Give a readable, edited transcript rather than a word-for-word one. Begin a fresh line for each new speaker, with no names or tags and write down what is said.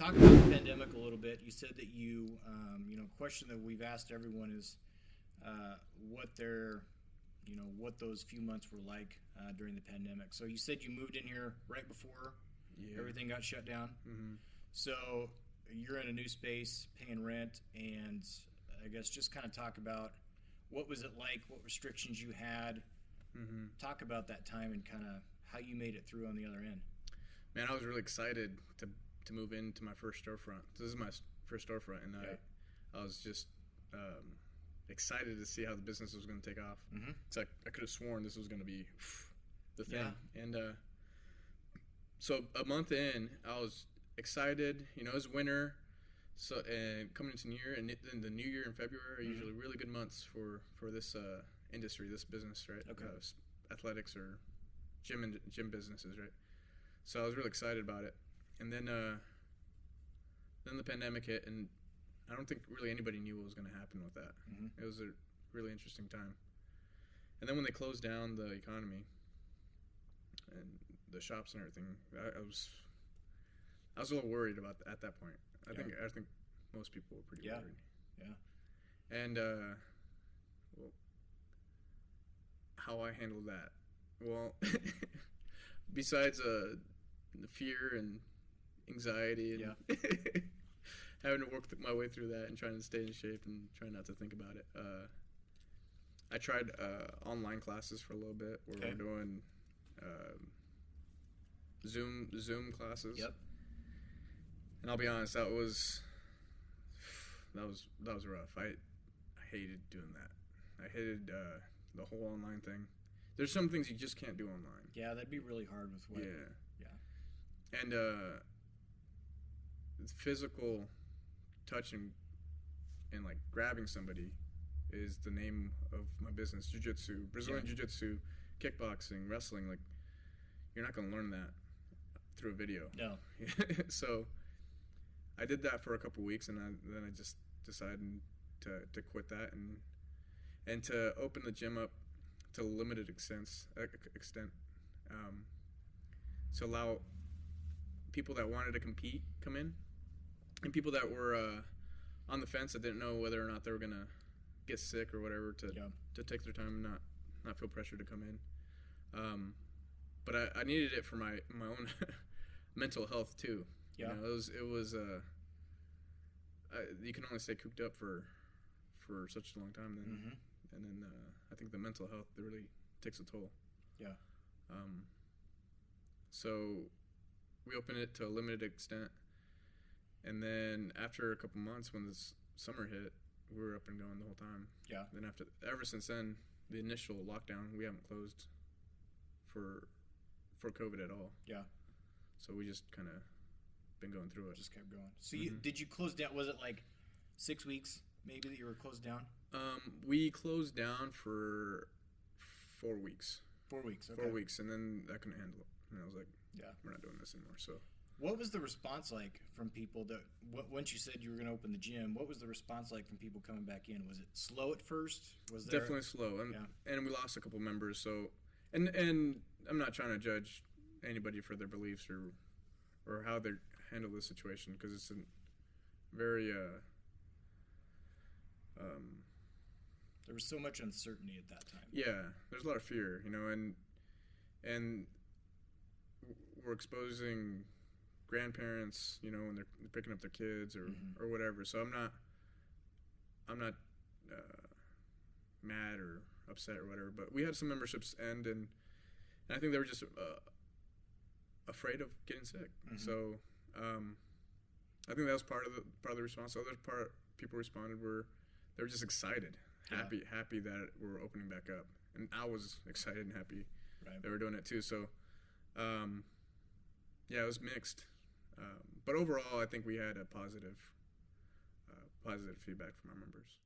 talk about the pandemic a little bit. You said that a question that we've asked everyone is what those few months were like during the pandemic. So you said you moved in here right before everything got shut down.
Mm-hmm.
So you're in a new space, paying rent, and I guess just kind of talk about what was it like, what restrictions you had.
Mm-hmm.
Talk about that time and kind of how you made it through on the other end.
Man, I was really excited to move into my first storefront. This is my first storefront, and I was just excited to see how the business was going to take off.
Mm-hmm.
It's like I could have sworn this was going to be the thing.
Yeah.
And so a month in, I was excited. It was winter, so and coming into New Year, and then the New Year in February are usually really good months for this industry, this business, right?
Okay.
Athletics or gym businesses, right? So I was really excited about it, and then the pandemic hit, and I don't think really anybody knew what was going to happen with that.
Mm-hmm.
It was a really interesting time. And then when they closed down the economy and the shops and everything, I was a little worried about that at that point. I think most people were pretty worried.
Yeah.
And how I handled that, well, besides the fear and anxiety and having to work my way through that and trying to stay in shape and trying not to think about it, I tried online classes for a little bit where we're doing Zoom classes.
Yep.
And I'll be honest, that was rough. I hated doing that. I hated the whole online thing. There's some things you just can't do online.
Yeah, that'd be really hard with what.
Yeah. And physical touch and like grabbing somebody is the name of my business. Jiu-jitsu, Brazilian Jiu-jitsu, kickboxing, wrestling. Like, you're not going to learn that through a video.
No.
So I did that for a couple weeks, and then I just decided to quit that and to open the gym up to a limited extent, to allow people that wanted to compete come in, and people that were on the fence that didn't know whether or not they were gonna get sick or whatever to take their time and not feel pressure to come in. But I needed it for my own mental health too.
Yeah.
It was you can only stay cooped up for such a long time then.
Mm-hmm.
And then I think the mental health really takes a toll.
Yeah.
So we opened it to a limited extent, and then after a couple months, when this summer hit, we were up and going the whole time.
Yeah.
Then ever since then, the initial lockdown, we haven't closed for COVID at all.
Yeah.
So we just kind of been going through it.
Just kept going. So did you close down? Was it like 6 weeks maybe that you were closed down?
We closed down for 4 weeks.
4 weeks. Okay.
4 weeks, and then I couldn't handle it. And I was like, we're not doing this anymore. So,
what was the response like from people that once you said you were going to open the gym? What was the response like from people coming back in? Was it slow at first? Was there
definitely slow, and we lost a couple members. So, and I'm not trying to judge anybody for their beliefs or how they handle this situation, because it's a very
there was so much uncertainty at that time.
Yeah, there's a lot of fear, and we're exposing grandparents, when they're picking up their kids or whatever. So I'm not mad or upset or whatever. But we had some memberships end, and I think they were just afraid of getting sick.
Mm-hmm.
So I think that was part of the response. The other people responded they were just excited. Happy that we're opening back up, and I was excited and happy that we're doing it too. So, it was mixed, but overall, I think we had a positive feedback from our members.